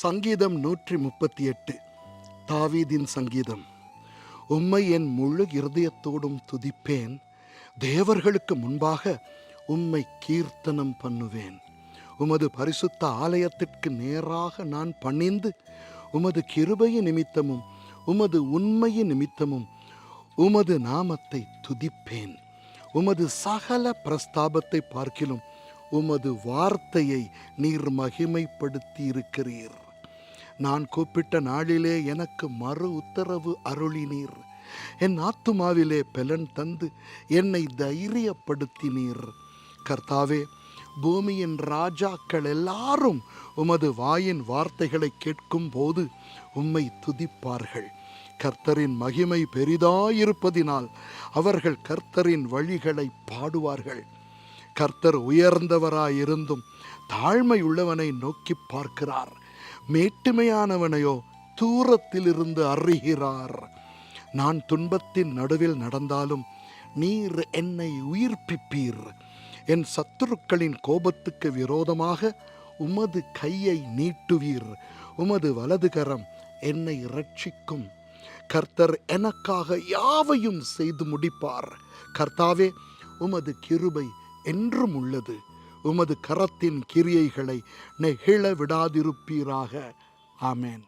சங்கீதம் 138. தாவீதின் சங்கீதம். உம்மை என் முழு இருதயத்தோடும் துதிப்பேன், தேவர்களுக்கு முன்பாக உம்மை கீர்த்தனம் பண்ணுவேன். உமது பரிசுத்த ஆலயத்திற்கு நேராக நான் பணிந்து உமது கிருபையின் நிமித்தமும் உமது உண்மையின் நிமித்தமும் உமது நாமத்தை துதிப்பேன். உமது சகல பிரஸ்தாபத்தை பார்க்கிலும் உமது வார்த்தையை நீர் மகிமைப்படுத்தி இருக்கிறீர். நான் கூப்பிட்ட நாளிலே எனக்கு மறு உத்தரவு அருளினீர். என் ஆத்துமாவிலே பலன் தந்து என்னை தைரியப்படுத்தினீர். கர்த்தாவே, பூமியின் ராஜாக்கள் எல்லாரும் உமது வாயின் வார்த்தைகளை கேட்கும் போது உம்மை துதிப்பார்கள். கர்த்தரின் மகிமை பெரிதாயிருப்பதினால் அவர்கள் கர்த்தரின் வழிகளை பாடுவார்கள். கர்த்தர் உயர்ந்தவராயிருந்தும் தாழ்மை உள்ளவனை நோக்கி பார்க்கிறார், மேட்டுமையானவனையோ தூரத்திலிருந்து அறிகிறார். நான் துன்பத்தின் நடுவில் நடந்தாலும் நீர் என்னை உயிர்ப்பிப்பீர். என் சத்துருக்களின் கோபத்துக்கு விரோதமாக உமது கையை நீட்டுவீர். உமது வலதுகரம் என்னை இரட்சிக்கும். கர்த்தர் எனக்காக யாவையும் செய்து முடிப்பார். கர்த்தாவே, உமது கிருபை என்றும் உள்ளது. உமது கரத்தின் கிரியைகளை நெகிழ விடாதிருப்பீராக. ஆமென்.